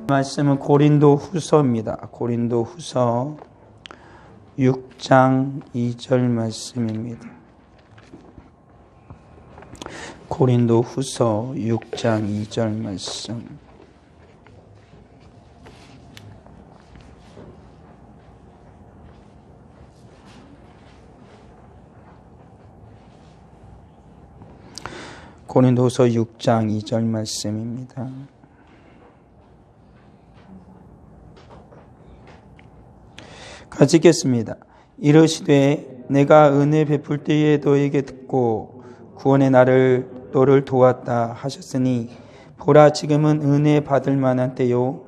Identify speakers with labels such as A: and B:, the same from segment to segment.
A: 말씀은 고린도 후서입니다. 고린도 후서 6장 2절 말씀입니다. 고린도 후서 6장 2절 말씀. 고린도후서 6장 2절 말씀입니다. 같이 읽겠습니다. 이르시되 내가 은혜 베풀 때에 너에게 듣고 구원의 날을 너를 도왔다 하셨으니 보라 지금은 은혜 받을 만한 때요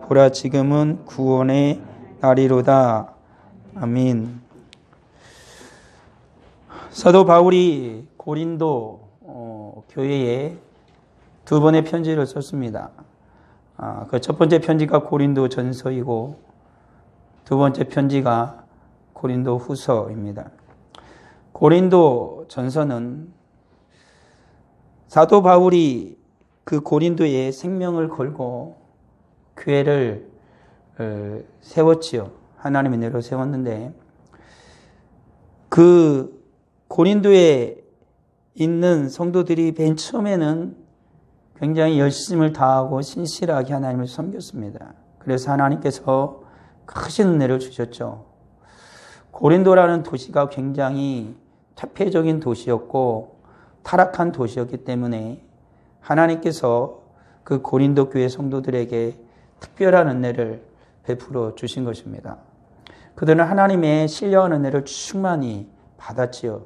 A: 보라 지금은 구원의 날이로다. 아멘. 사도 바울이 고린도 교회에 두 번의 편지를 썼습니다. 그 첫 번째 편지가 고린도 전서이고 두 번째 편지가 고린도 후서입니다. 고린도 전서는 사도 바울이 그 고린도에 생명을 걸고 교회를 세웠지요. 하나님의 은혜로 세웠는데 그 고린도에 있는 성도들이 맨 처음에는 굉장히 열심을 다하고 신실하게 하나님을 섬겼습니다. 그래서 하나님께서 크신 은혜를 주셨죠. 고린도라는 도시가 굉장히 퇴폐적인 도시였고 타락한 도시였기 때문에 하나님께서 그 고린도 교회 성도들에게 특별한 은혜를 베풀어 주신 것입니다. 그들은 하나님의 신령한 은혜를 충만히 받았지요.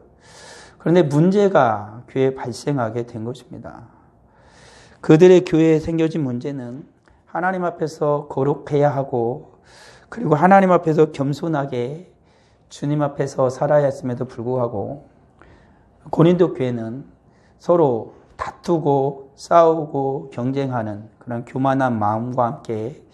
A: 그런데 문제가 교회에 발생하게 된 것입니다. 그들의 교회에 생겨진 문제는 하나님 앞에서 거룩해야 하고 그리고 하나님 앞에서 겸손하게 주님 앞에서 살아야 했음에도 불구하고 고린도 교회는 서로 다투고 싸우고 경쟁하는 그런 교만한 마음과 함께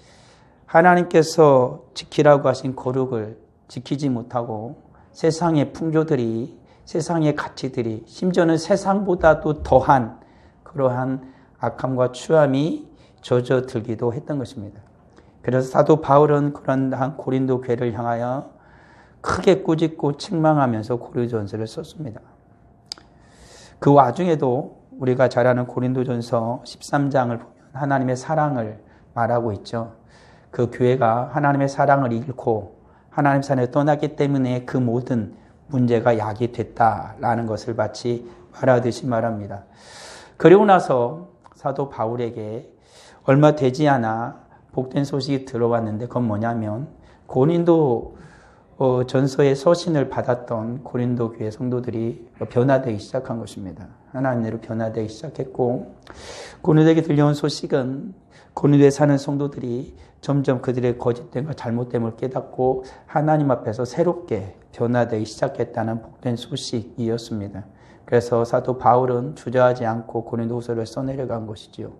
A: 하나님께서 지키라고 하신 거룩을 지키지 못하고 세상의 풍조들이 세상의 가치들이 심지어는 세상보다도 더한 그러한 악함과 추함이 젖어들기도 했던 것입니다. 그래서 사도 바울은 그런 한 고린도 교회를 향하여 크게 꾸짖고 책망하면서 고린도전서를 썼습니다. 그 와중에도 우리가 잘 아는 고린도전서 13장을 보면 하나님의 사랑을 말하고 있죠. 그 교회가 하나님의 사랑을 잃고 하나님 산에 떠났기 때문에 그 모든 문제가 야기됐다라는 것을 마치 말하듯이 말합니다. 그리고 나서 사도 바울에게 얼마 되지 않아 복된 소식이 들어왔는데 그건 뭐냐면 고린도 전서의 서신을 받았던 고린도 교회 성도들이 변화되기 시작한 것입니다. 하나님으로 변화되기 시작했고 고린도에게 들려온 소식은 고린도에 사는 성도들이 점점 그들의 거짓됨과 잘못됨을 깨닫고 하나님 앞에서 새롭게 변화되기 시작했다는 복된 소식이었습니다. 그래서 사도 바울은 주저하지 않고 고린도후서를 써내려간 것이지요.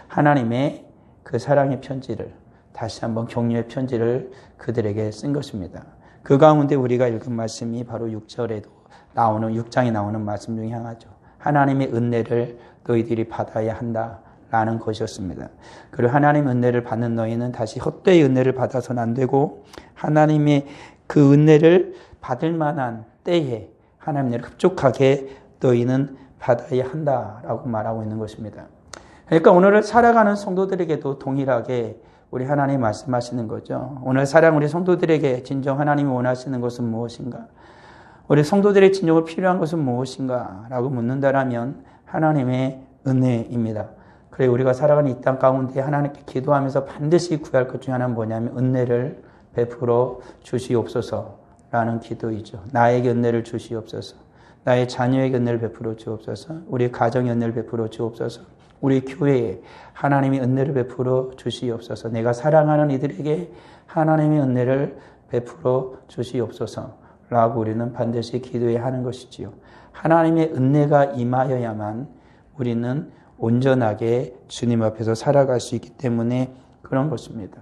A: 하나님의 그 사랑의 편지를 다시 한번 격려의 편지를 그들에게 쓴 것입니다. 그 가운데 우리가 읽은 말씀이 바로 6절에도 나오는 6장에 나오는 말씀 중에 하나죠. 하나님의 은혜를 너희들이 받아야 한다라는 것이었습니다. 그리고 하나님의 은혜를 받는 너희는 다시 헛되이 은혜를 받아서는 안 되고 하나님의 그 은혜를 받을 만한 때에 하나님의 흡족하게 너희는 받아야 한다라고 말하고 있는 것입니다. 그러니까 오늘을 살아가는 성도들에게도 동일하게 우리 하나님 말씀하시는 거죠. 오늘 살아가는 우리 성도들에게 진정 하나님이 원하시는 것은 무엇인가? 우리 성도들의 진정으로 필요한 것은 무엇인가? 라고 묻는다라면 하나님의 은혜입니다. 그래 우리가 살아가는 이 땅 가운데 하나님께 기도하면서 반드시 구할 것 중에 하나는 뭐냐면 은혜를 베풀어 주시옵소서라는 기도이죠. 나에게 은혜를 주시옵소서. 나의 자녀에게 은혜를 베풀어 주옵소서. 우리 가정에 은혜를 베풀어 주옵소서. 우리 교회에 하나님의 은혜를 베풀어 주시옵소서. 내가 사랑하는 이들에게 하나님의 은혜를 베풀어 주시옵소서라고 우리는 반드시 기도해야 하는 것이지요. 하나님의 은혜가 임하여야만 우리는 온전하게 주님 앞에서 살아갈 수 있기 때문에 그런 것입니다.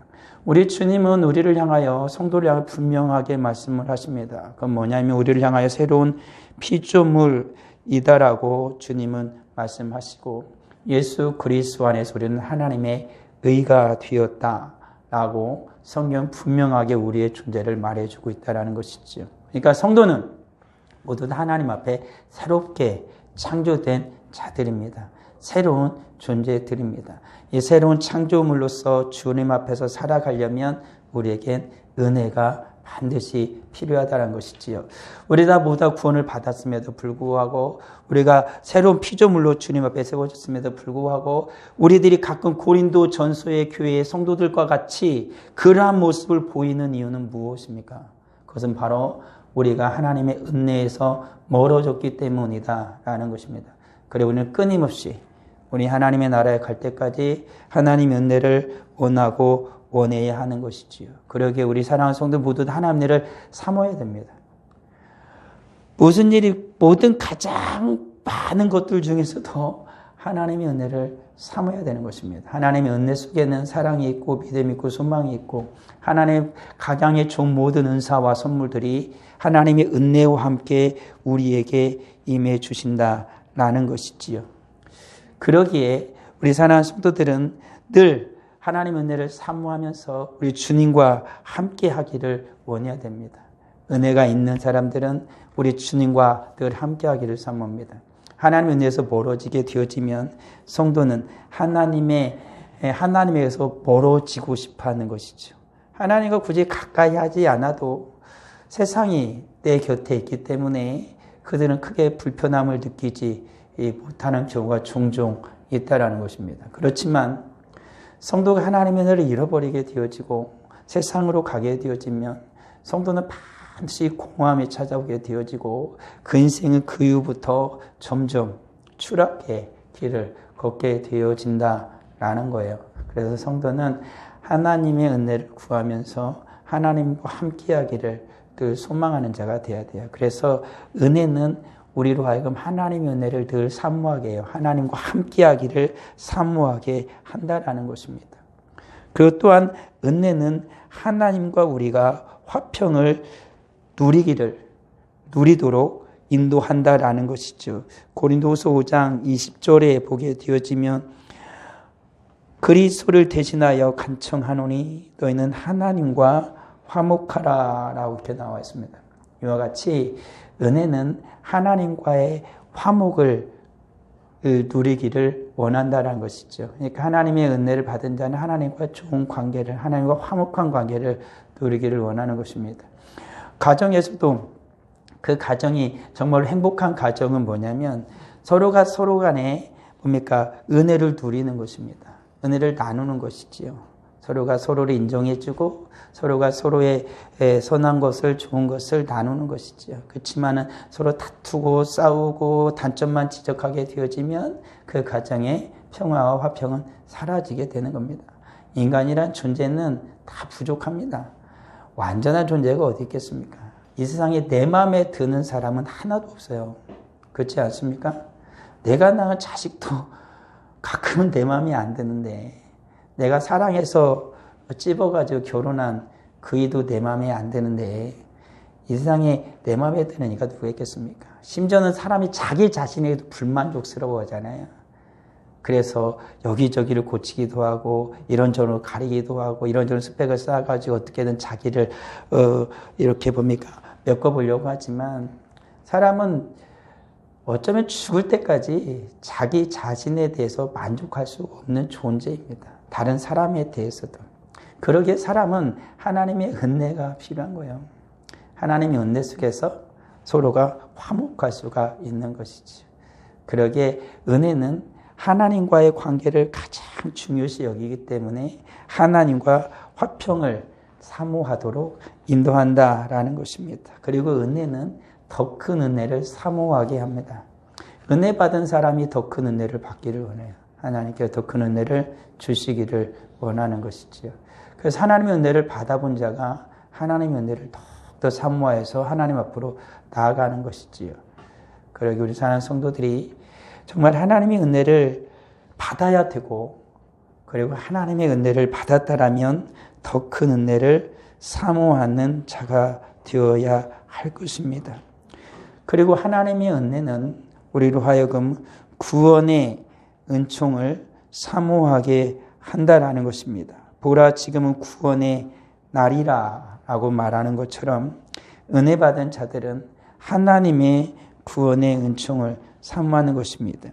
A: 우리 주님은 우리를 향하여 성도를 향해 분명하게 말씀을 하십니다. 그건 뭐냐면 우리를 향하여 새로운 피조물이다라고 주님은 말씀하시고 예수 그리스도 안에서 우리는 하나님의 의가 되었다라고 성경 분명하게 우리의 존재를 말해주고 있다는 것이죠. 그러니까 성도는 모두 다 하나님 앞에 새롭게 창조된 자들입니다. 새로운 존재들입니다. 이 새로운 창조물로서 주님 앞에서 살아가려면 우리에겐 은혜가 반드시 필요하다는 것이지요. 우리 다 모두 다 구원을 받았음에도 불구하고, 우리가 새로운 피조물로 주님 앞에 세워졌음에도 불구하고, 우리들이 가끔 고린도 전서의 교회의 성도들과 같이 그러한 모습을 보이는 이유는 무엇입니까? 그것은 바로 우리가 하나님의 은혜에서 멀어졌기 때문이다라는 것입니다. 그리고 우리는 끊임없이 우리 하나님의 나라에 갈 때까지 하나님의 은혜를 원하고 원해야 하는 것이지요. 그러기에 우리 사랑하는 성도 모두 하나님의 은혜를 사모해야 됩니다. 모든 가장 많은 것들 중에서도 하나님의 은혜를 사모해야 되는 것입니다. 하나님의 은혜 속에는 사랑이 있고 믿음이 있고 소망이 있고, 하나님 각양의 종 모든 은사와 선물들이 하나님의 은혜와 함께 우리에게 임해 주신다라는 것이지요. 그러기에 우리 사랑하는 성도들은 늘 하나님의 은혜를 사모하면서 우리 주님과 함께 하기를 원해야 됩니다. 은혜가 있는 사람들은 우리 주님과 늘 함께 하기를 사모합니다. 하나님의 은혜에서 멀어지게 되어지면 성도는 하나님에게서 멀어지고 싶어 하는 것이죠. 하나님과 굳이 가까이 하지 않아도 세상이 내 곁에 있기 때문에 그들은 크게 불편함을 느끼지 못하는 경우가 종종 있다라는 것입니다. 그렇지만 성도가 하나님의 은혜를 잃어버리게 되어지고 세상으로 가게 되어지면 성도는 반드시 공허함이 찾아오게 되어지고 그 인생은 그 이후부터 점점 추락의 길을 걷게 되어진다라는 거예요. 그래서 성도는 하나님의 은혜를 구하면서 하나님과 함께하기를 늘 소망하는 자가 되어야 돼요. 그래서 은혜는 우리로 하여금 하나님의 은혜를 늘 사모하게 해요. 하나님과 함께하기를 사모하게 한다라는 것입니다. 그리고 또한 은혜는 하나님과 우리가 화평을 누리도록 인도한다라는 것이죠. 고린도후서 5장 20절에 보게 되어지면 그리스도를 대신하여 간청하노니 너희는 하나님과 화목하라라고 이렇게 나와 있습니다. 이와 같이 은혜는 하나님과의 화목을 누리기를 원한다는 것이죠. 그러니까 하나님의 은혜를 받은 자는 하나님과 좋은 관계를, 하나님과 화목한 관계를 누리기를 원하는 것입니다. 가정에서도 그 가정이 정말 행복한 가정은 뭐냐면 서로가 서로 간에 은혜를 누리는 것입니다. 은혜를 나누는 것이지요. 서로가 서로를 인정해주고 서로가 서로의 선한 것을, 좋은 것을 나누는 것이지요. 그렇지만은 서로 다투고 싸우고 단점만 지적하게 되어지면 그 가정의 평화와 화평은 사라지게 되는 겁니다. 인간이란 존재는 다 부족합니다. 완전한 존재가 어디 있겠습니까? 이 세상에 내 마음에 드는 사람은 하나도 없어요. 그렇지 않습니까? 내가 낳은 자식도 가끔은 내 마음이 안 드는데, 내가 사랑해서 찝어가지고 결혼한 그이도 내 마음에 안 드는데 이 세상에 내 마음에 드는 이가 누가 있겠습니까? 심지어는 사람이 자기 자신에게도 불만족스러워 하잖아요. 그래서 여기저기를 고치기도 하고 이런저런 가리기도 하고 이런저런 스펙을 쌓아가지고 어떻게든 자기를 이렇게 메꿔보려고 하지만 사람은 어쩌면 죽을 때까지 자기 자신에 대해서 만족할 수 없는 존재입니다. 다른 사람에 대해서도. 그러기에 사람은 하나님의 은혜가 필요한 거예요. 하나님의 은혜 속에서 서로가 화목할 수가 있는 것이죠. 그러기에 은혜는 하나님과의 관계를 가장 중요시 여기기 때문에 하나님과 화평을 사모하도록 인도한다라는 것입니다. 그리고 은혜는 더 큰 은혜를 사모하게 합니다. 은혜 받은 사람이 더 큰 은혜를 받기를 원해요. 하나님께 더 큰 은혜를 주시기를 원하는 것이지요. 그래서 하나님의 은혜를 받아본 자가 하나님의 은혜를 더욱더 사모해서 하나님 앞으로 나아가는 것이지요. 그러기 우리 사랑하는 성도들이 정말 하나님의 은혜를 받아야 되고, 그리고 하나님의 은혜를 받았다라면 더 큰 은혜를 사모하는 자가 되어야 할 것입니다. 그리고 하나님의 은혜는 우리로 하여금 구원의 은총을 사모하게 한다라는 것입니다. 보라 지금은 구원의 날이라 라고 말하는 것처럼 은혜 받은 자들은 하나님의 구원의 은총을 사모하는 것입니다.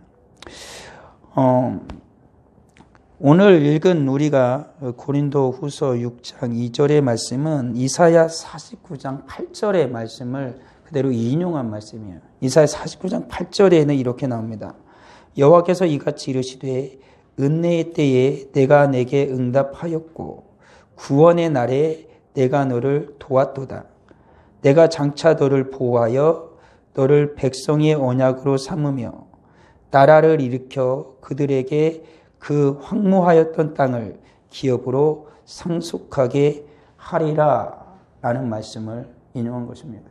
A: 오늘 읽은 우리가 고린도 후서 6장 2절의 말씀은 이사야 49장 8절의 말씀을 그대로 인용한 말씀이에요. 이사야 49장 8절에는 이렇게 나옵니다. 여호와께서 이같이 이르시되 은혜의 때에 내가 내게 응답하였고 구원의 날에 내가 너를 도왔도다. 내가 장차 너를 보호하여 너를 백성의 언약으로 삼으며 나라를 일으켜 그들에게 그 황무하였던 땅을 기업으로 상속하게 하리라 라는 말씀을 인용한 것입니다.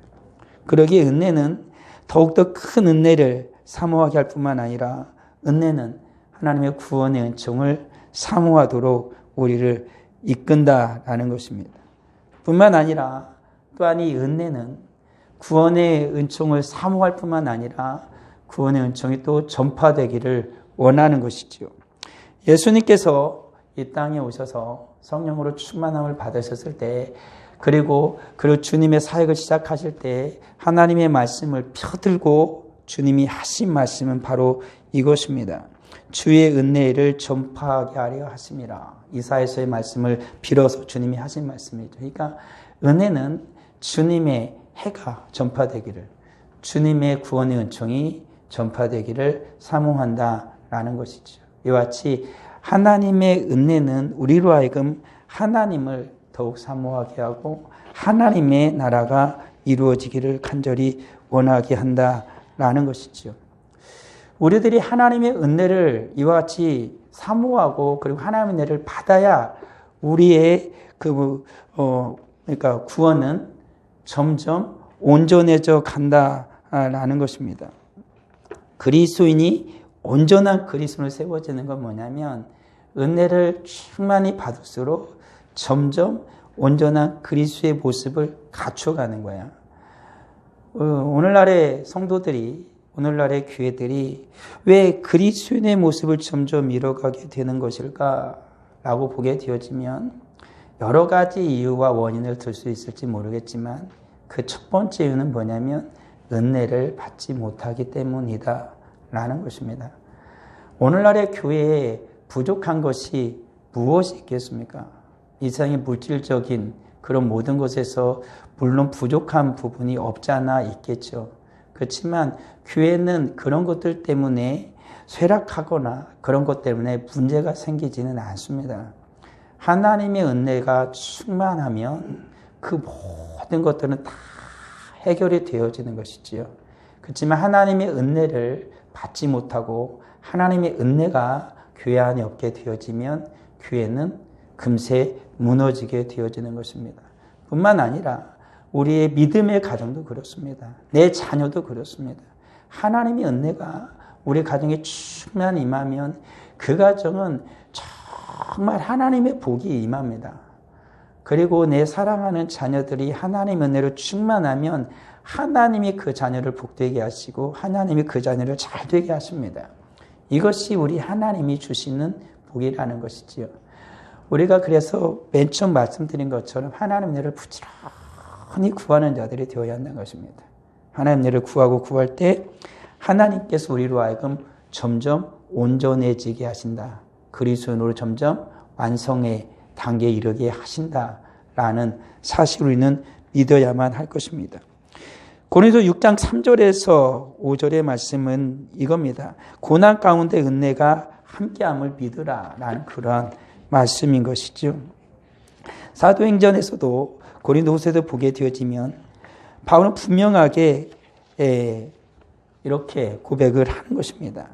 A: 그러기에 은혜는 더욱더 큰 은혜를 사모하게 할 뿐만 아니라 은혜는 하나님의 구원의 은총을 사모하도록 우리를 이끈다라는 것입니다. 뿐만 아니라 또한 이 은혜는 구원의 은총을 사모할 뿐만 아니라 구원의 은총이 또 전파되기를 원하는 것이죠. 예수님께서 이 땅에 오셔서 성령으로 충만함을 받으셨을 때 그리고 주님의 사역을 시작하실 때 하나님의 말씀을 펴들고 주님이 하신 말씀은 바로 이것입니다. 주의 은혜를 전파하게 하려 하심이라. 이사야서의 말씀을 빌어서 주님이 하신 말씀이죠. 그러니까 은혜는 주님의 해가 전파되기를, 주님의 구원의 은총이 전파되기를 사모한다라는 것이죠. 이와 같이 하나님의 은혜는 우리로 하여금 하나님을 더욱 사모하게 하고 하나님의 나라가 이루어지기를 간절히 원하게 한다라는 것이죠. 우리들이 하나님의 은혜를 이와 같이 사모하고 그리고 하나님의 은혜를 받아야 우리의 그러니까 구원은 점점 온전해져 간다라는 것입니다. 그리스도인이 온전한 그리스도인으로 세워지는 건 뭐냐면 은혜를 충만히 받을수록 점점 온전한 그리스도의 모습을 갖춰가는 거야. 오늘날의 성도들이, 오늘날의 교회들이 왜 그리스도인의 모습을 점점 잃어가게 되는 것일까라고 보게 되어지면 여러 가지 이유와 원인을 들 수 있을지 모르겠지만 그 첫 번째 이유는 뭐냐면 은혜를 받지 못하기 때문이다라는 것입니다. 오늘날의 교회에 부족한 것이 무엇이 있겠습니까? 이 세상의 물질적인 그런 모든 것에서 물론 부족한 부분이 없지 않아 있겠죠. 그렇지만 교회는 그런 것들 때문에 쇠락하거나 그런 것 때문에 문제가 생기지는 않습니다. 하나님의 은혜가 충만하면 그 모든 것들은 다 해결이 되어지는 것이지요. 그렇지만 하나님의 은혜를 받지 못하고 하나님의 은혜가 교회 안에 없게 되어지면 교회는 금세 무너지게 되어지는 것입니다. 뿐만 아니라 우리의 믿음의 가정도 그렇습니다. 내 자녀도 그렇습니다. 하나님의 은혜가 우리 가정에 충만히 임하면 그 가정은 정말 하나님의 복이 임합니다. 그리고 내 사랑하는 자녀들이 하나님의 은혜로 충만하면 하나님이 그 자녀를 복되게 하시고 하나님이 그 자녀를 잘 되게 하십니다. 이것이 우리 하나님이 주시는 복이라는 것이지요. 우리가 그래서 맨 처음 말씀드린 것처럼 하나님의 은혜를 부지런히 구하는 자들이 되어야 한다는 것입니다. 하나님의 은혜를 구하고 구할 때 하나님께서 우리로 하여금 점점 온전해지게 하신다. 그리스도인으로 점점 완성의 단계에 이르게 하신다라는 사실을 우리는 믿어야만 할 것입니다. 고린도 6장 3절에서 5절의 말씀은 이겁니다. 고난 가운데 은혜가 함께함을 믿으라라는 그러한 말씀인 것이죠. 사도행전에서도 고린도후서에도 보게 되어지면 바울은 분명하게 이렇게 고백을 하는 것입니다.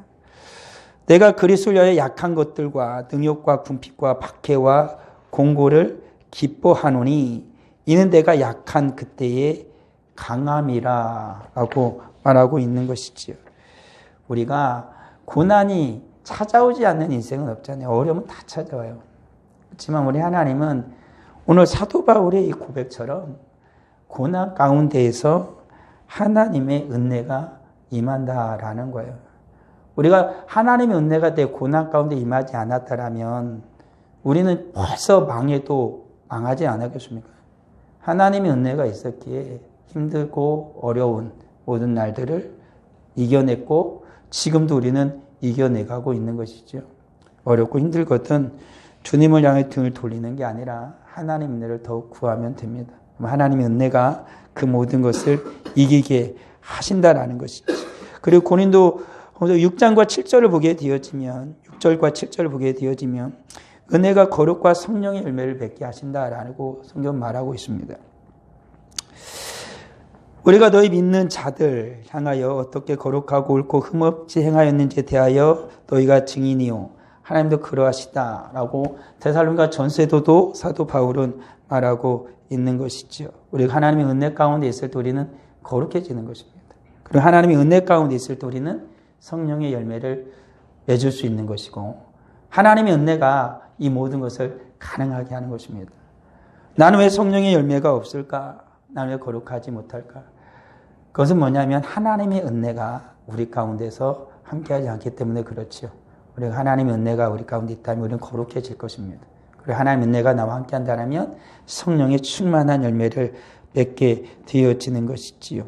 A: 내가 그리스도를 위하여 약한 것들과 능욕과 궁핍과 박해와 공고를 기뻐하노니 이는 내가 약한 그때의 강함이라 라고 말하고 있는 것이지요. 우리가 고난이 찾아오지 않는 인생은 없잖아요. 어려움은 다 찾아와요. 그렇지만 우리 하나님은 오늘 사도 바울의 이 고백처럼 고난 가운데에서 하나님의 은혜가 임한다라는 거예요. 우리가 하나님의 은혜가 내 고난 가운데 임하지 않았다라면 우리는 벌써 망해도 망하지 않았겠습니까? 하나님의 은혜가 있었기에 힘들고 어려운 모든 날들을 이겨냈고 지금도 우리는 이겨내가고 있는 것이죠. 어렵고 힘들거든 주님을 향해 등을 돌리는 게 아니라 하나님의 은혜를 더욱 구하면 됩니다. 하나님의 은혜가 그 모든 것을 이기게 하신다라는 것이죠. 그리고 고린도 6장과 7절을 보게 되어지면 6절과 7절을 보게 되어지면 은혜가 거룩과 성령의 열매를 맺게 하신다라고 성경 말하고 있습니다. 우리가 너희 믿는 자들 향하여 어떻게 거룩하고 옳고 흠없이 행하였는지에 대하여 너희가 증인이요 하나님도 그러하시다라고 데살로니가 전서에도 사도 바울은 말하고 있는 것이죠. 우리가 하나님의 은혜 가운데 있을 때 우리는 거룩해지는 것입니다. 그리고 하나님의 은혜 가운데 있을 때 우리는 성령의 열매를 맺을 수 있는 것이고 하나님의 은혜가 이 모든 것을 가능하게 하는 것입니다. 나는 왜 성령의 열매가 없을까? 나는 왜 거룩하지 못할까? 그것은 뭐냐면 하나님의 은혜가 우리 가운데서 함께하지 않기 때문에 그렇지요. 우리가 하나님의 은혜가 우리 가운데 있다면 우리는 거룩해질 것입니다. 그리고 하나님의 은혜가 나와 함께한다면 성령의 충만한 열매를 맺게 되어지는 것이지요.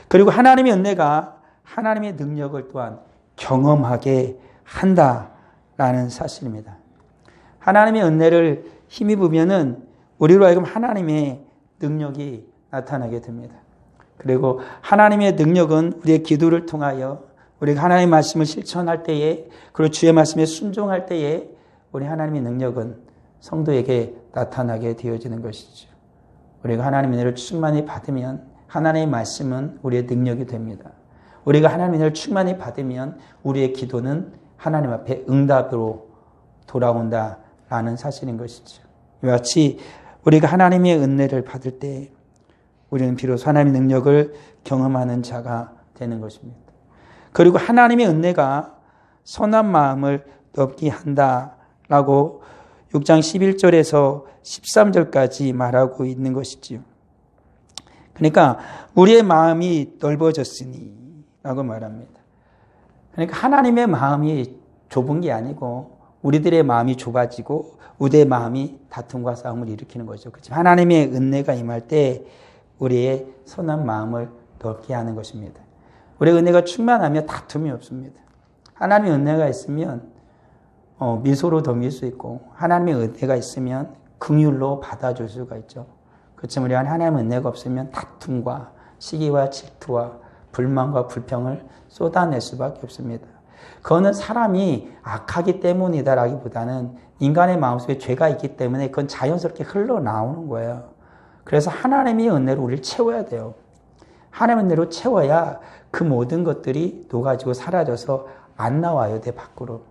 A: 그리고 하나님의 은혜가 하나님의 능력을 또한 경험하게 한다라는 사실입니다. 하나님의 은혜를 힘입으면은 우리로 하여금 하나님의 능력이 나타나게 됩니다. 그리고 하나님의 능력은 우리의 기도를 통하여 우리가 하나님의 말씀을 실천할 때에 그리고 주의 말씀에 순종할 때에 우리 하나님의 능력은 성도에게 나타나게 되어지는 것이죠. 우리가 하나님의 은혜를 충만히 받으면 하나님의 말씀은 우리의 능력이 됩니다. 우리가 하나님의 은혜를 충만히 받으면 우리의 기도는 하나님 앞에 응답으로 돌아온다라는 사실인 것이죠. 이와 같이 우리가 하나님의 은혜를 받을 때 우리는 비로소 하나님의 능력을 경험하는 자가 되는 것입니다. 그리고 하나님의 은혜가 선한 마음을 넓게 한다라고 6장 11절에서 13절까지 말하고 있는 것이지요. 그러니까 우리의 마음이 넓어졌으니 라고 말합니다. 그러니까 하나님의 마음이 좁은 게 아니고 우리들의 마음이 좁아지고 우리의 마음이 다툼과 싸움을 일으키는 거죠. 그렇지만 하나님의 은혜가 임할 때 우리의 선한 마음을 넓게 하는 것입니다. 우리의 은혜가 충만하면 다툼이 없습니다. 하나님의 은혜가 있으면 미소로 덤빌 수 있고 하나님의 은혜가 있으면 긍휼로 받아줄 수가 있죠. 그렇지만 우리가 하나님의 은혜가 없으면 다툼과 시기와 질투와 불만과 불평을 쏟아낼 수밖에 없습니다. 그거는 사람이 악하기 때문이다라기보다는 인간의 마음속에 죄가 있기 때문에 그건 자연스럽게 흘러나오는 거예요. 그래서 하나님의 은혜로 우리를 채워야 돼요. 하나님의 은혜로 채워야 그 모든 것들이 녹아지고 사라져서 안 나와요, 내 밖으로.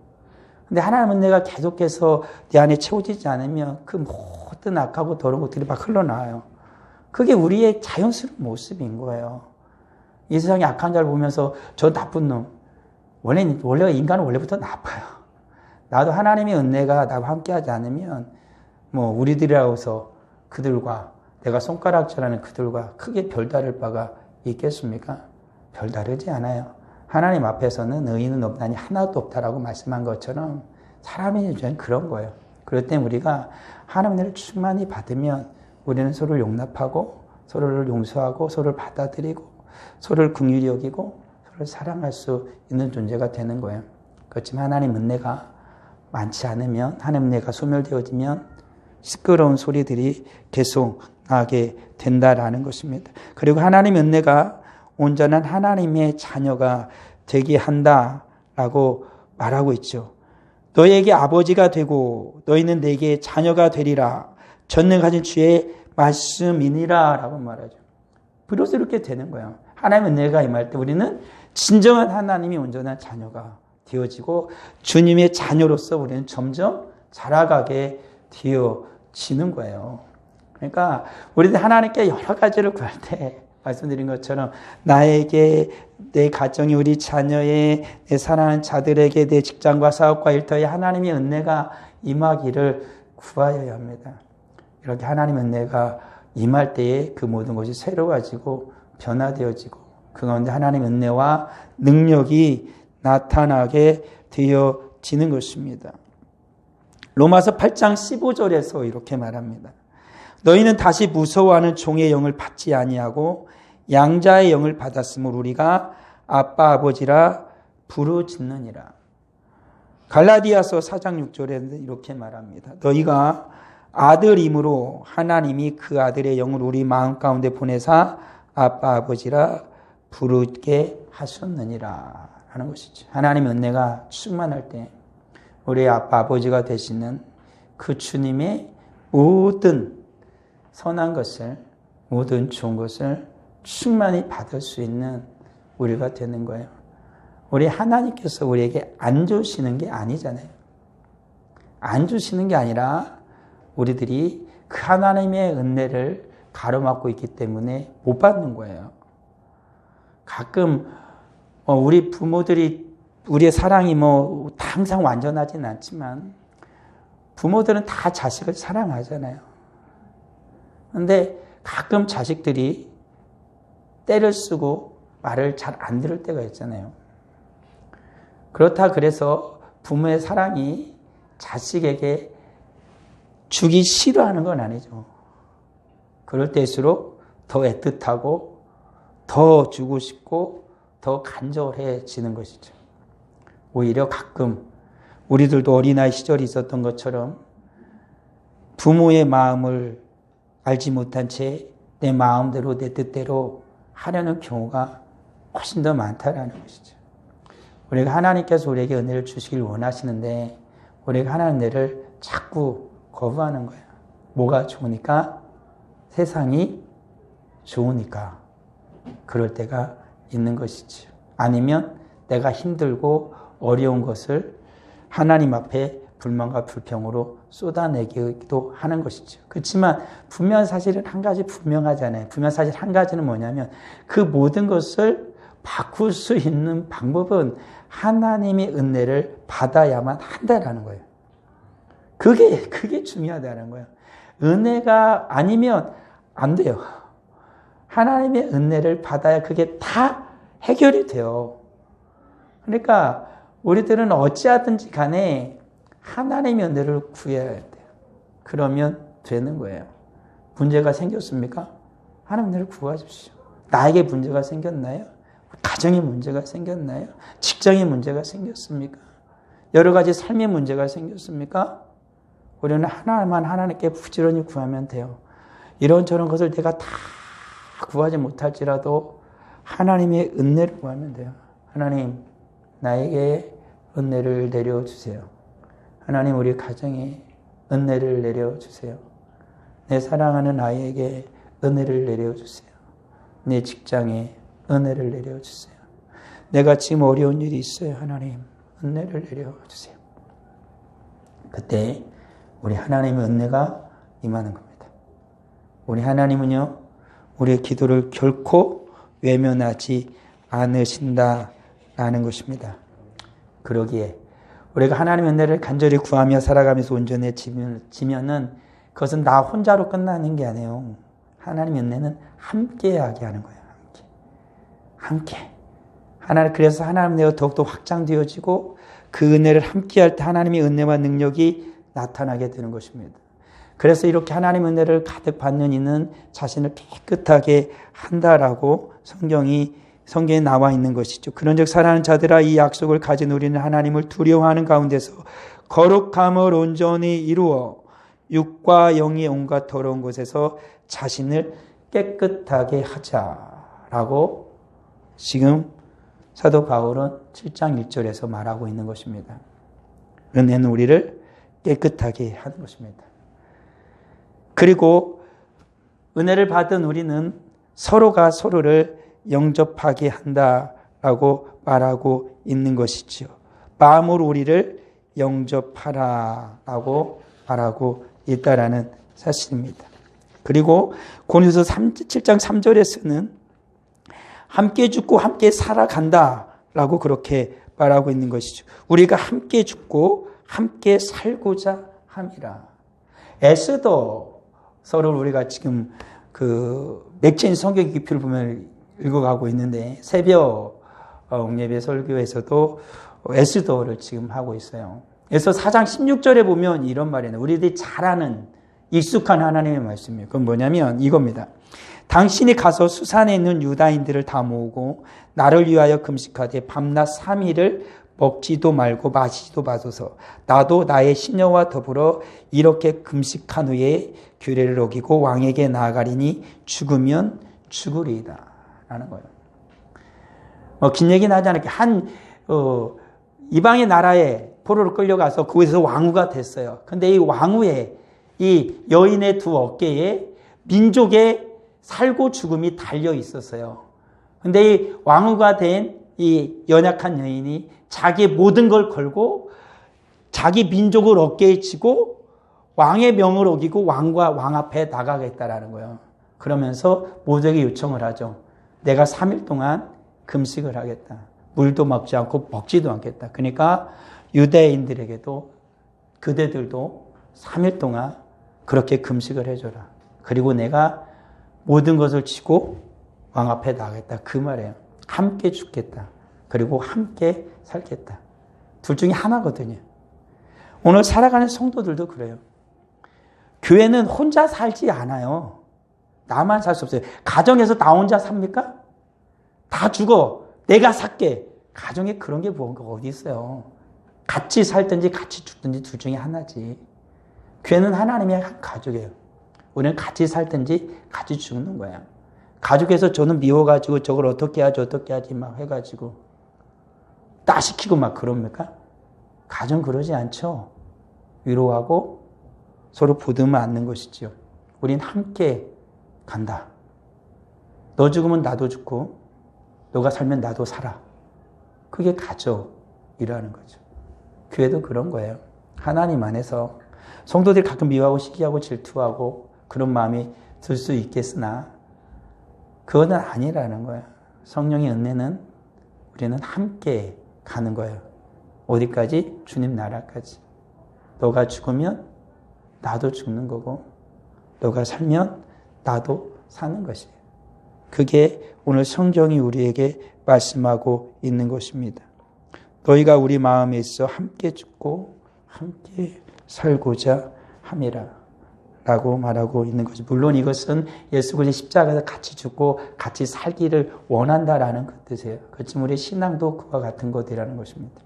A: 근데 하나님의 은혜가 계속해서 내 안에 채워지지 않으면 그 모든 악하고 더러운 것들이 막 흘러나와요. 그게 우리의 자연스러운 모습인 거예요. 이 세상에 악한 자를 보면서 저 나쁜 놈. 원래 인간은 원래부터 나빠요. 나도 하나님의 은혜가 나와 함께하지 않으면 우리들이라고서 그들과 내가 손가락질하는 그들과 크게 별다를 바가 있겠습니까? 별다르지 않아요. 하나님 앞에서는 의인은 없나니 하나도 없다라고 말씀한 것처럼 사람의 죄는 그런 거예요. 그럴 때 우리가 하나님의 은혜를 충만히 받으면 우리는 서로를 용납하고 서로를 용서하고 서로를 받아들이고 서로를 긍휼히 여기고 서로를 사랑할 수 있는 존재가 되는 거예요. 그렇지만 하나님 은혜가 많지 않으면 하나님 은혜가 소멸되어지면 시끄러운 소리들이 계속 나게 된다라는 것입니다. 그리고 하나님 은혜가 온전한 하나님의 자녀가 되게 한다라고 말하고 있죠. 너에게 아버지가 되고 너희는 내게 자녀가 되리라. 전능하신 주의 말씀이니라 라고 말하죠. 비로소 이렇게 되는 거예요. 하나님의 은혜가 임할 때 우리는 진정한 하나님이 온전한 자녀가 되어지고 주님의 자녀로서 우리는 점점 자라가게 되어지는 거예요. 그러니까 우리들 하나님께 여러 가지를 구할 때 말씀드린 것처럼 나에게, 내 가정이, 우리 자녀의, 내 사랑하는 자들에게, 내 직장과 사업과 일터에 하나님의 은혜가 임하기를 구하여야 합니다. 이렇게 하나님의 은혜가 임할 때에 그 모든 것이 새로워지고 변화되어지고 그 가운데 하나님의 은혜와 능력이 나타나게 되어지는 것입니다. 로마서 8장 15절에서 이렇게 말합니다. 너희는 다시 무서워하는 종의 영을 받지 아니하고 양자의 영을 받았으므로 우리가 아빠 아버지라 부르짖느니라. 갈라디아서 4장 6절에 이렇게 말합니다. 너희가 아들임으로 하나님이 그 아들의 영을 우리 마음 가운데 보내사 아빠 아버지라 부르게 하셨느니라 하는 것이죠. 하나님의 은혜가 충만할 때 우리 아빠 아버지가 되시는 그 주님의 모든 선한 것을, 모든 좋은 것을 충만히 받을 수 있는 우리가 되는 거예요. 우리 하나님께서 우리에게 안 주시는 게 아니잖아요. 안 주시는 게 아니라 우리들이 그 하나님의 은혜를 가로막고 있기 때문에 못 받는 거예요. 가끔 우리 부모들이 우리의 사랑이 항상 완전하진 않지만 부모들은 다 자식을 사랑하잖아요. 그런데 가끔 자식들이 때를 쓰고 말을 잘 안 들을 때가 있잖아요. 그렇다 그래서 부모의 사랑이 자식에게 주기 싫어하는 건 아니죠. 그럴 때일수록 더 애틋하고 더 주고 싶고 더 간절해지는 것이죠. 오히려 가끔 우리들도 어린아이 시절이 있었던 것처럼 부모의 마음을 알지 못한 채 내 마음대로 내 뜻대로 하려는 경우가 훨씬 더 많다라는 것이죠. 우리가 하나님께서 우리에게 은혜를 주시길 원하시는데 우리가 하나님의 은혜를 자꾸 거부하는 거예요. 뭐가 좋으니까? 세상이 좋으니까 그럴 때가 있는 것이죠. 아니면 내가 힘들고 어려운 것을 하나님 앞에 불만과 불평으로 쏟아내기도 하는 것이죠. 그렇지만 분명한 사실은 한 가지 분명하잖아요. 분명한 사실 한 가지는 뭐냐면 그 모든 것을 바꿀 수 있는 방법은 하나님의 은혜를 받아야만 한다라는 거예요. 그게 중요하다는 거예요. 은혜가 아니면 안 돼요. 하나님의 은혜를 받아야 그게 다 해결이 돼요. 그러니까 우리들은 어찌하든지 간에 하나님의 은혜를 구해야 돼요. 그러면 되는 거예요. 문제가 생겼습니까? 하나님의 은혜를 구하십시오. 나에게 문제가 생겼나요? 가정에 문제가 생겼나요? 직장에 문제가 생겼습니까? 여러 가지 삶의 문제가 생겼습니까? 우리는 하나만 하나님께 부지런히 구하면 돼요. 이런저런 것을 내가 다 구하지 못할지라도 하나님의 은혜를 구하면 돼요. 하나님, 나에게 은혜를 내려주세요. 하나님, 우리 가정에 은혜를 내려주세요. 내 사랑하는 아이에게 은혜를 내려주세요. 내 직장에 은혜를 내려주세요. 내가 지금 어려운 일이 있어요. 하나님, 은혜를 내려주세요. 그때 우리 하나님의 은혜가 임하는 겁니다. 우리 하나님은요, 우리의 기도를 결코 외면하지 않으신다라는 것입니다. 그러기에 우리가 하나님의 은혜를 간절히 구하며 살아가면서 온전해지면은 그것은 나 혼자로 끝나는 게 아니에요. 하나님의 은혜는 함께하게 하는 거예요. 함께. 그래서 하나님의 은혜가 더욱더 확장되어지고 그 은혜를 함께할 때 하나님의 은혜와 능력이 나타나게 되는 것입니다. 그래서 이렇게 하나님의 은혜를 가득 받는 이는 자신을 깨끗하게 한다라고 성경에 나와 있는 것이죠. 그런즉 사랑하는 자들아, 이 약속을 가진 우리는 하나님을 두려워하는 가운데서 거룩함을 온전히 이루어 육과 영의 온갖 더러운 것에서 자신을 깨끗하게 하자라고 지금 사도 바울은 7장 1절에서 말하고 있는 것입니다. 은혜는 우리를 깨끗하게 하는 것입니다. 그리고 은혜를 받은 우리는 서로가 서로를 영접하게 한다라고 말하고 있는 것이지요. 마음으로 우리를 영접하라라고 말하고 있다라는 사실입니다. 그리고 고린도서 7장 3절에서는 함께 죽고 함께 살아간다라고 그렇게 말하고 있는 것이죠. 우리가 함께 죽고 함께 살고자 함이라. 에스더서를 우리가 지금 맥주인 성경 깊이를 보면 읽어가고 있는데 새벽 예배 설교에서도 에스더를 지금 하고 있어요. 그래서 4장 16절에 보면 이런 말이에요. 우리들이 잘 아는 익숙한 하나님의 말씀이에요. 그건 뭐냐면 이겁니다. 당신이 가서 수산에 있는 유다인들을 다 모으고 나를 위하여 금식하되 밤낮 3일을 먹지도 말고 마시지도 마소서. 나도 나의 시녀와 더불어 이렇게 금식한 후에 규례를 어기고 왕에게 나아가리니 죽으면 죽으리이다. 라는 거예요. 긴 얘기는 하지 않을게. 이방의 나라에 포로로 끌려가서 그곳에서 왕후가 됐어요. 근데 이 왕후의 이 여인의 두 어깨에 민족의 살고 죽음이 달려 있었어요. 근데 이 왕후가 된 이 연약한 여인이 자기의 모든 걸 걸고 자기 민족을 어깨에 지고 왕의 명을 어기고 왕 앞에 나가겠다라는 거예요. 그러면서 모두에게 요청을 하죠. 내가 3일 동안 금식을 하겠다. 물도 먹지 않고 먹지도 않겠다. 그러니까 유대인들에게도 그대들도 3일 동안 그렇게 금식을 해줘라. 그리고 내가 모든 것을 지고 왕 앞에 나가겠다. 그 말이에요. 함께 죽겠다. 그리고 함께 살겠다. 둘 중에 하나거든요. 오늘 살아가는 성도들도 그래요. 교회는 혼자 살지 않아요. 나만 살 수 없어요. 가정에서 나 혼자 삽니까? 다 죽어. 내가 살게. 가정에 그런 게 뭐가 어디 있어요. 같이 살든지 같이 죽든지 둘 중에 하나지. 교회는 하나님의 한 가족이에요. 우리는 같이 살든지 같이 죽는 거야. 가족에서 저는 미워가지고 저걸 어떻게 하지 막 해가지고 따시키고 막 그럽니까? 가정 그러지 않죠. 위로하고 서로 보듬어 안는 것이지요. 우린 함께 간다. 너 죽으면 나도 죽고 너가 살면 나도 살아. 그게 가족이라는 거죠. 교회도 그런 거예요. 하나님 안에서 성도들이 가끔 미워하고 시기하고 질투하고 그런 마음이 들 수 있겠으나 그거는 아니라는 거예요. 성령의 은혜는 우리는 함께 가는 거예요. 어디까지? 주님 나라까지. 너가 죽으면 나도 죽는 거고 너가 살면 나도 사는 것이에요. 그게 오늘 성경이 우리에게 말씀하고 있는 것입니다. 너희가 우리 마음에 있어 함께 죽고 함께 살고자 함이라 라고 말하고 있는 거죠. 물론 이것은 예수 그리스도의 십자가에서 같이 죽고 같이 살기를 원한다라는 그 뜻이에요. 그렇지만 우리 신앙도 그와 같은 것이라는 것입니다.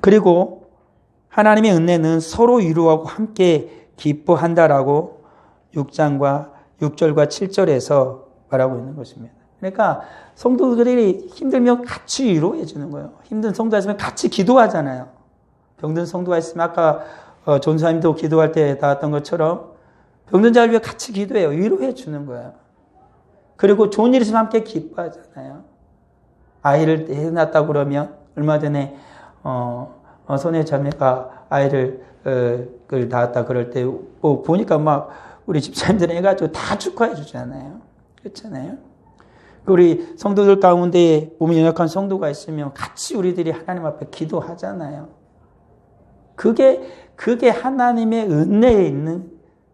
A: 그리고 하나님의 은혜는 서로 위로하고 함께 기뻐한다라고 6절과 7절에서 말하고 있는 것입니다. 그러니까 성도들이 힘들면 같이 위로해 주는 거예요. 힘든 성도가 있으면 같이 기도하잖아요. 병든 성도가 있으면 아까 전사님도 기도할 때 나왔던 것처럼 병든 자를 위해 같이 기도해요. 위로해 주는 거예요. 그리고 좋은 일 있으면 함께 기뻐하잖아요. 아이를 해놨다고 그러면 얼마 전에 손의 자매가 아이를 낳았다 그럴 때 보니까 막 우리 집사님들 해가지고 다 축하해 주잖아요. 그렇잖아요. 우리 성도들 가운데 몸이 연약한 성도가 있으면 같이 우리들이 하나님 앞에 기도하잖아요. 그게 하나님의 은혜에 있는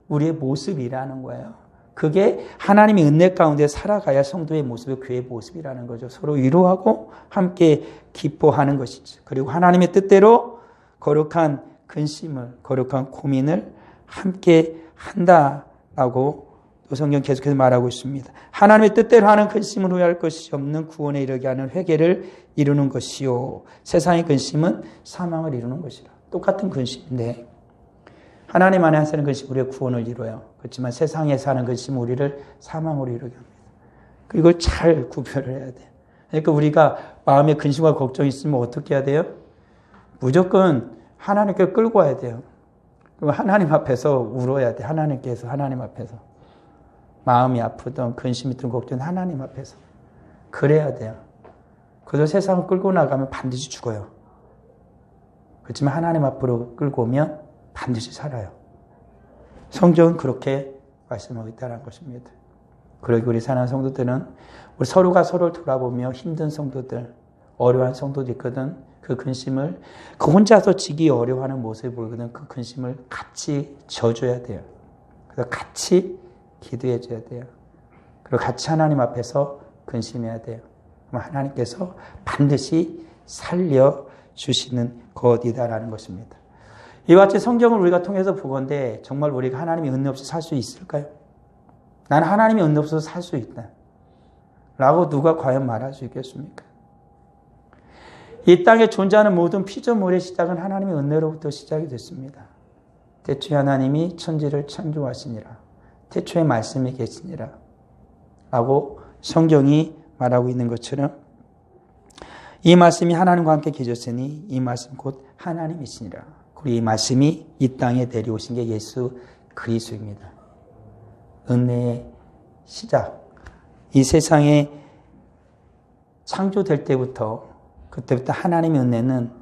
A: 우리의 모습이라는 거예요. 그게 하나님의 은혜 가운데 살아가야 성도의 모습이 교회의 모습이라는 거죠. 서로 위로하고 함께 기뻐하는 것이죠. 그리고 하나님의 뜻대로 거룩한 근심을, 거룩한 고민을 함께 한다라고 또 성경 계속해서 말하고 있습니다. 하나님의 뜻대로 하는 근심을 후회할 것이 없는 구원에 이르게 하는 회개를 이루는 것이요. 세상의 근심은 사망을 이루는 것이라. 똑같은 근심인데 하나님 안에 사는 근심 우리의 구원을 이루어요. 그렇지만 세상에 사는 근심은 우리를 사망으로 이루게 합니다. 그리고 잘 구별을 해야 돼요. 그러니까 우리가 마음에 근심과 걱정이 있으면 어떻게 해야 돼요? 무조건 하나님께 끌고 와야 돼요. 그리고 하나님 앞에서 울어야 돼. 하나님께서 하나님 앞에서. 마음이 아프든 근심이 든 걱정은 하나님 앞에서. 그래야 돼요. 그래서 세상을 끌고 나가면 반드시 죽어요. 그렇지만 하나님 앞으로 끌고 오면 반드시 살아요. 성경은 그렇게 말씀하고 있다는 것입니다. 그리고 우리 사랑하는 성도들은 우리 서로가 서로를 돌아보며 힘든 성도들, 어려운 성도도 있거든. 그 근심을 그 혼자서 지기 어려워하는 모습을 보거든. 그 근심을 같이 져줘야 돼요. 그래서 같이 기도해 줘야 돼요. 그리고 같이 하나님 앞에서 근심해야 돼요. 그럼 하나님께서 반드시 살려주시는 것이다라는 것입니다. 이와 같이 성경을 우리가 통해서 보건대 정말 우리가 하나님의 은혜 없이 살 수 있을까요? 나는 하나님의 은혜 없어서 살 수 있다. 라고 누가 과연 말할 수 있겠습니까? 이 땅에 존재하는 모든 피조물의 시작은 하나님의 은혜로부터 시작이 됐습니다. 태초에 하나님이 천지를 창조하시니라. 태초에 말씀이 계시니라. 라고 성경이 말하고 있는 것처럼 이 말씀이 하나님과 함께 계셨으니 이 말씀 곧 하나님이시니라. 그리고 이 말씀이 이 땅에 내려오신 게 예수 그리스도입니다. 은혜의 시작. 이 세상에 창조될 때부터 그때부터 하나님의 은혜는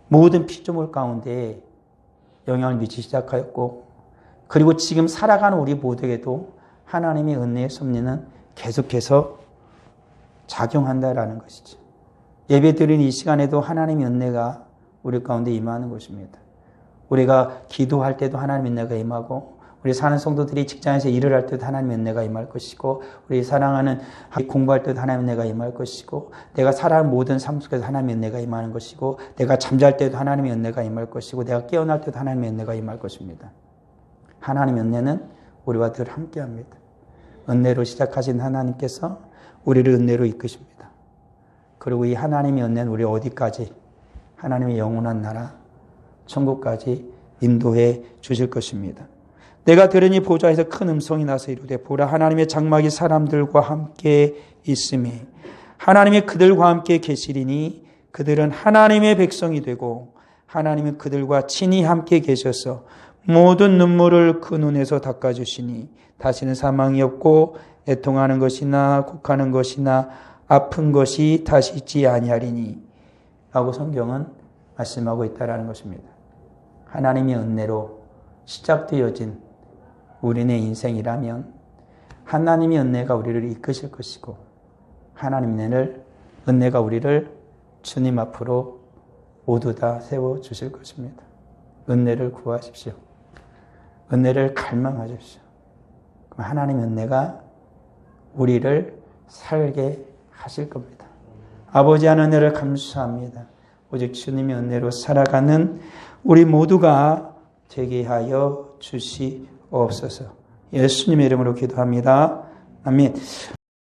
A: 모든 피조물 가운데 영향을 미치기 시작하였고 그리고 지금 살아가는 우리 모두에게도 하나님의 은혜의 섭리는 계속해서 작용한다라는 것이죠. 예배드리는 이 시간에도 하나님의 은혜가 우리 가운데 임하는 것입니다. 우리가 기도할 때도 하나님의 은혜가 임하고 우리 사는 성도들이 직장에서 일을 할 때도 하나님의 은혜가 임할 것이고 우리 사랑하는 공부할 때도 하나님의 은혜가 임할 것이고 내가 살아가는 모든 삶 속에서 하나님의 은혜가 임하는 것이고 내가 잠잘 때도 하나님의 은혜가 임할 것이고 내가 깨어날 때도 하나님의 은혜가 임할 것입니다. 하나님의 은혜는 우리와 늘 함께합니다. 은혜로 시작하신 하나님께서 우리를 은혜로 이끄십니다. 그리고 이 하나님의 은혜는 우리 어디까지 하나님의 영원한 나라 천국까지 인도해 주실 것입니다. 내가 들으니 보좌에서 큰 음성이 나서 이르되 보라 하나님의 장막이 사람들과 함께 있으니 하나님이 그들과 함께 계시리니 그들은 하나님의 백성이 되고 하나님은 그들과 친히 함께 계셔서 모든 눈물을 그 눈에서 닦아주시니 다시는 사망이 없고 애통하는 것이나 곡하는 것이나 아픈 것이 다시 있지 아니하리니 라고 성경은 말씀하고 있다는 것입니다. 하나님의 은혜로 시작되어진 우리의 인생이라면 하나님의 은혜가 우리를 이끄실 것이고 하나님의 은혜가 우리를 주님 앞으로 모두 다 세워주실 것입니다. 은혜를 구하십시오. 은혜를 갈망하십시오. 그럼 하나님의 은혜가 우리를 살게 하실 겁니다. 아버지 하나님 은혜를 감사합니다. 오직 주님의 은혜로 살아가는 우리 모두가 되게 하여 주시옵소서. 예수님의 이름으로 기도합니다. 아멘.